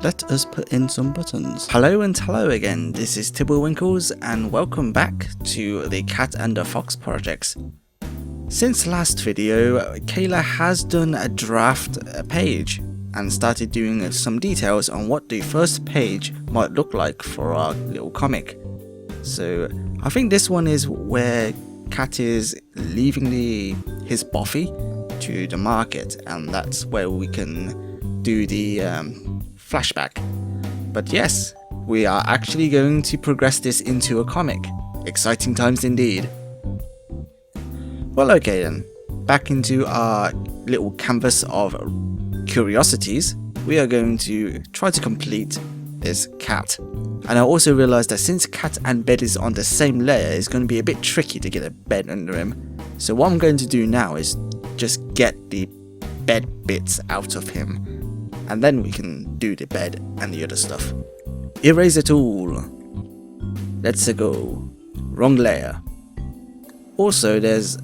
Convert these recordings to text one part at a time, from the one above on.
let us put in some buttons. Hello and hello again, this is Tibblewinkles and welcome back to the Cat and the Fox projects. Since last video, Kayla has done a draft page and started doing some details on what the first page might look like for our little comic. So I think this one is where Cat is leaving his Boffy to the market, and that's where we can do the flashback. But yes, we are actually going to progress this into a comic. Exciting times indeed. Well, okay then, back into our little canvas of curiosities. We are going to try to complete this cat. And I also realised that since cat and bed is on the same layer, it's going to be a bit tricky to get a bed under him. So what I'm going to do now is just get the bed bits out of him, and then we can do the bed and the other stuff. Eraser tool. Let's go. Wrong layer. Also, there's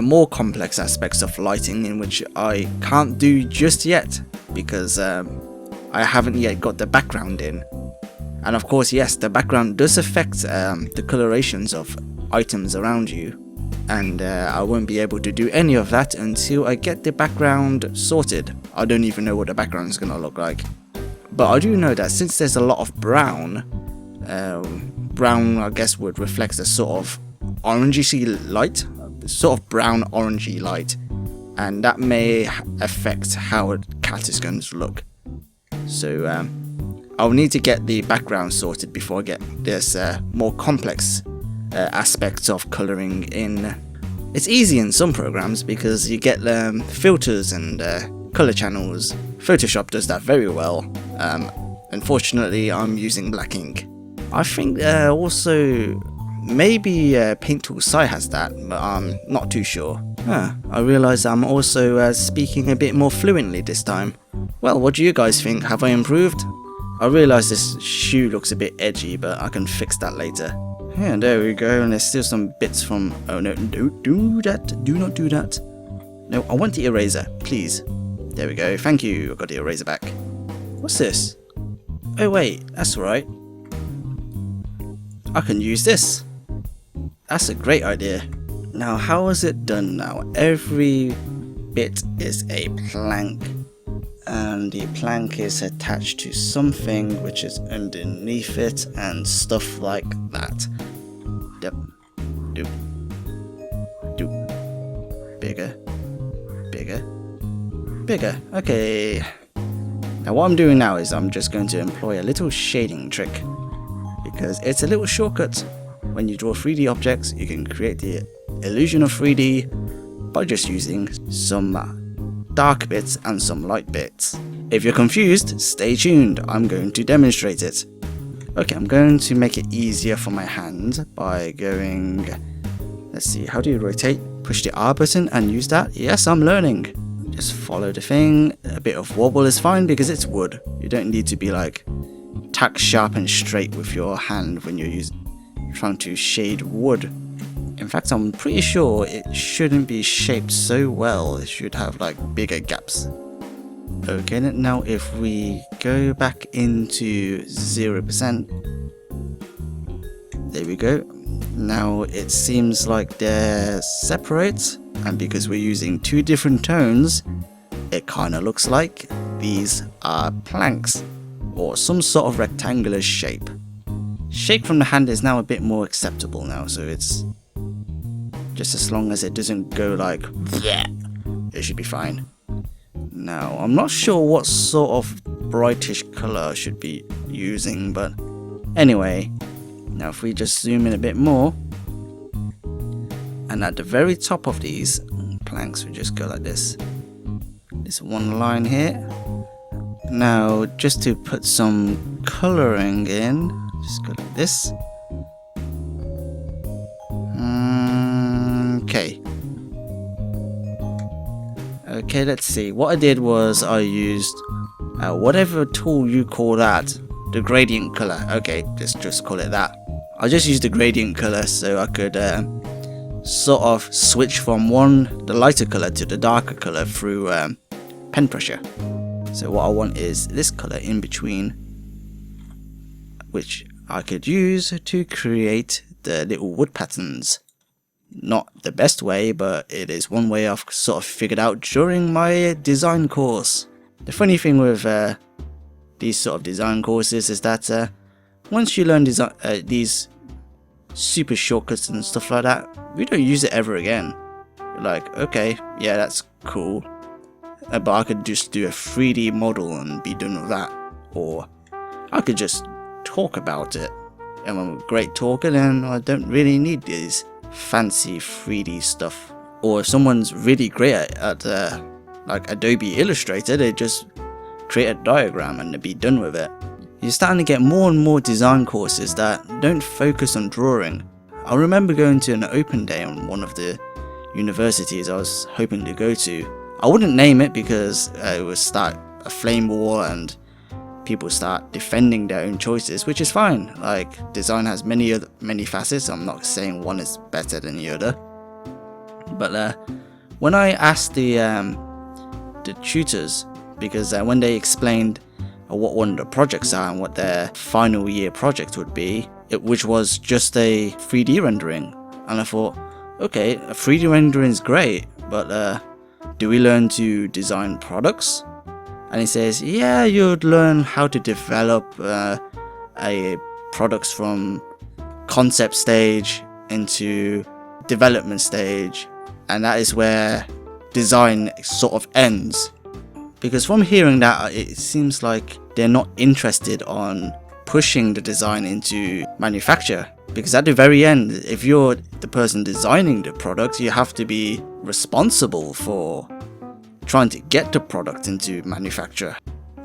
more complex aspects of lighting in which I can't do just yet because I haven't yet got the background in. And of course, yes, the background does affect the colorations of items around you. And I won't be able to do any of that until I get the background sorted. I don't even know what the background is going to look like. But I do know that since there's a lot of brown, brown I guess would reflect a sort of orangey light, sort of brown orangey light, and that may affect how a cat is going to look. So I'll need to get the background sorted before I get this more complex aspects of colouring in. It's easy in some programs because you get filters and colour channels. Photoshop does that very well. Unfortunately, I'm using black ink. I think also maybe Paint Tool Sci has that, but I'm not too sure. I realise I'm also speaking a bit more fluently this time. Well, what do you guys think? Have I improved? I realise this shoe looks a bit edgy, but I can fix that later. Yeah, there we go, and there's still some bits from... Oh no, don't do that, do not do that. No, I want the eraser, please. There we go, thank you, I got the eraser back. What's this? Oh wait, that's right. I can use this. That's a great idea. Now, how is it done now? Every bit is a plank, and the plank is attached to something which is underneath it and stuff like that. Yep. Do. Bigger. Okay. Now what I'm doing now is I'm just going to employ a little shading trick, because it's a little shortcut. When you draw 3D objects, you can create the illusion of 3D by just using some dark bits and some light bits. If you're confused, stay tuned, I'm going to demonstrate it. Okay, I'm going to make it easier for my hand by going, let's see, how do you rotate? Push the R button and use that. Yes, I'm learning. Just follow the thing. A bit of wobble is fine because it's wood. You don't need to be like tack sharp and straight with your hand when you're trying to shade wood. In fact, I'm pretty sure it shouldn't be shaped so well. It should have like bigger gaps. Okay, now if we go back into 0%, there we go. Now it seems like they're separate, and because we're using two different tones, it kind of looks like these are planks or some sort of rectangular shape. Shape from the hand is now a bit more acceptable now, so it's just as long as it doesn't go like, yeah, it should be fine. Now, I'm not sure what sort of brightish colour I should be using, but anyway, now if we just zoom in a bit more, and at the very top of these planks, we just go like this. This one line here. Now, just to put some colouring in, just go like this. Okay, let's see. What I did was I used whatever tool you call that, the gradient color. Okay, just call it that. I just used the gradient color so I could sort of switch from the lighter color to the darker color through pen pressure. So what I want is this color in between, which I could use to create the little wood patterns. Not the best way, but it is one way I've sort of figured out during my design course. The funny thing with these sort of design courses is that once you learn these super shortcuts and stuff like that, we don't use it ever again. You're like, okay, yeah, that's cool, but I could just do a 3D model and be done with that, or I could just talk about it, and I'm a great talker, then I don't really need these fancy 3D stuff. Or if someone's really great at like Adobe Illustrator, they just create a diagram and they be done with it. You're starting to get more and more design courses that don't focus on drawing. I remember going to an open day on one of the universities I was hoping to go to. I wouldn't name it because it would start a flame war and people start defending their own choices, which is fine. Like, design has many facets. I'm not saying one is better than the other. But when I asked the tutors, because when they explained what one of the projects are and what their final year project would be, which was just a 3D rendering, and I thought, okay, a 3D rendering is great, but do we learn to design products? And he says, yeah, you'd learn how to develop a products from concept stage into development stage, and that is where design sort of ends. Because from hearing that, it seems like they're not interested on pushing the design into manufacture. Because at the very end, if you're the person designing the product, you have to be responsible for trying to get the product into manufacture.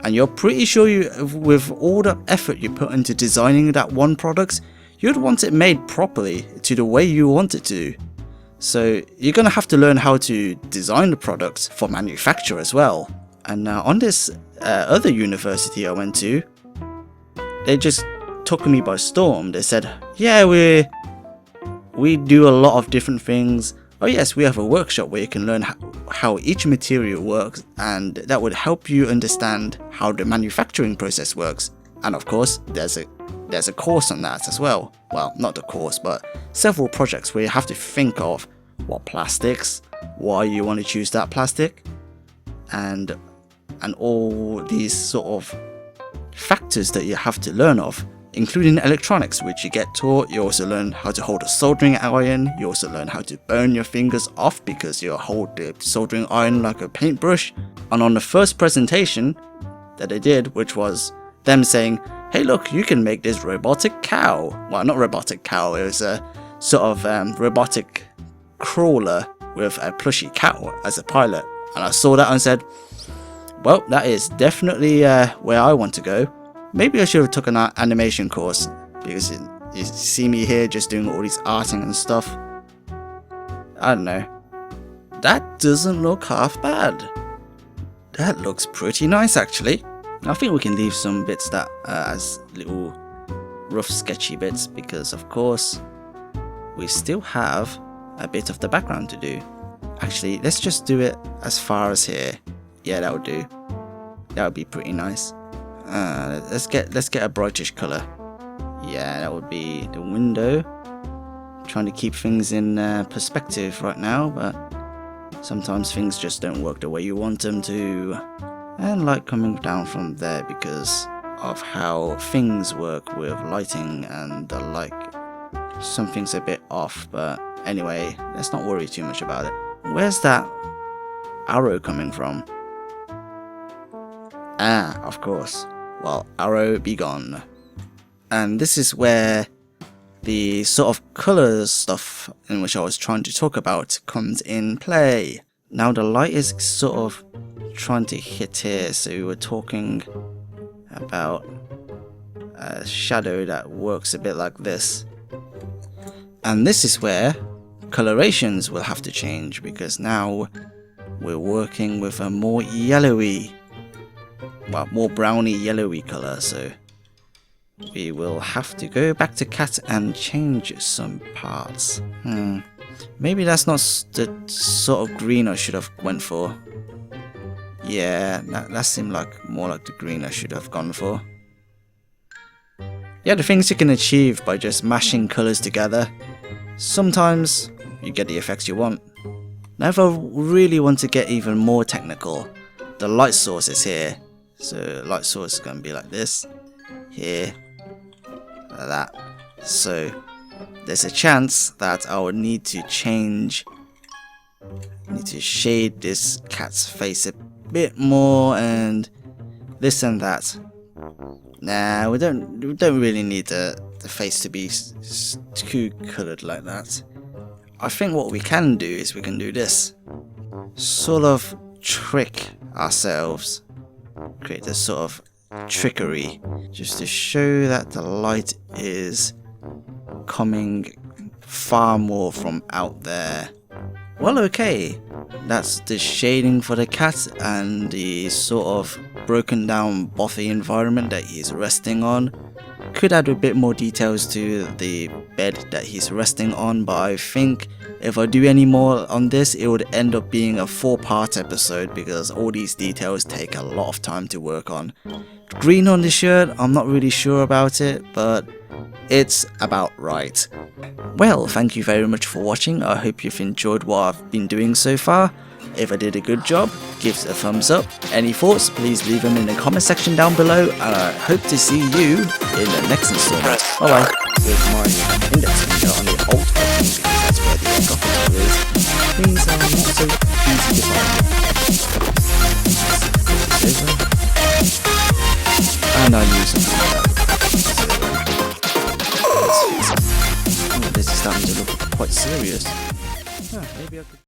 And you're pretty sure with all the effort you put into designing that one product, you'd want it made properly to the way you want it to. So you're going to have to learn how to design the product for manufacture as well. And on this other university I went to, they just took me by storm. They said, yeah, we do a lot of different things. Oh yes, we have a workshop where you can learn how each material works, and that would help you understand how the manufacturing process works. And of course, there's a course on that as well. Well, not the course, but several projects where you have to think of what plastics, why you want to choose that plastic, and all these sort of factors that you have to learn of, including electronics, which you get taught. You also learn how to hold a soldering iron. You also learn how to burn your fingers off because you hold the soldering iron like a paintbrush. And on the first presentation that they did, which was them saying, hey look, you can make this robotic cow. Well, not robotic cow, it was a sort of robotic crawler with a plushy cow as a pilot. And I saw that and said, well, that is definitely where I want to go. Maybe I should have took an animation course, because you see me here just doing all these arting and stuff. I don't know. That doesn't look half bad. That looks pretty nice actually. I think we can leave some bits that as little rough sketchy bits, because of course we still have a bit of the background to do. Actually, let's just do it as far as here. Yeah, that would do. That would be pretty nice. Let's get a brightish color. Yeah, that would be the window. Trying to keep things in perspective right now, but sometimes things just don't work the way you want them to. And light coming down from there because of how things work with lighting and the like. Something's a bit off, but anyway, let's not worry too much about it. Where's that arrow coming from? Ah, of course. Well, arrow be gone. And this is where the sort of colours stuff in which I was trying to talk about comes in play. Now the light is sort of trying to hit here, so we were talking about a shadow that works a bit like this. And this is where colorations will have to change, because now we're working with a more yellowy, well, more browny yellowy colour, so we will have to go back to cat and change some parts. Maybe that's not the sort of green I should have went for. Yeah, that seemed like more like the green I should have gone for. Yeah, the things you can achieve by just mashing colours together. Sometimes you get the effects you want. Now if I really want to get even more technical, the light source is here. So light source is going to be like this, here, like that. So there's a chance that I would need to shade this cat's face a bit more and this and that. Nah, we don't really need the face to be too coloured like that. I think what we can do is we can do this. Sort of trick ourselves. Create this sort of trickery. Just to show that the light is coming far more from out there. Well, okay. That's the shading for the cat and the sort of broken down bothy environment that he's resting on. Could add a bit more details to the bed that he's resting on, but I think if I do any more on this, it would end up being a 4-part episode because all these details take a lot of time to work on. Green on the shirt, I'm not really sure about it, but it's about right. Well, thank you very much for watching. I hope you've enjoyed what I've been doing so far. If I did a good job, give it a thumbs up. Any thoughts, please leave them in the comment section down below, and I hope to see you in the next installment. Bye bye. With my index finger on the alt button because that's where the gothic is. Things are not so easy to find. And I knew something like that. This is starting to look quite serious. Maybe I could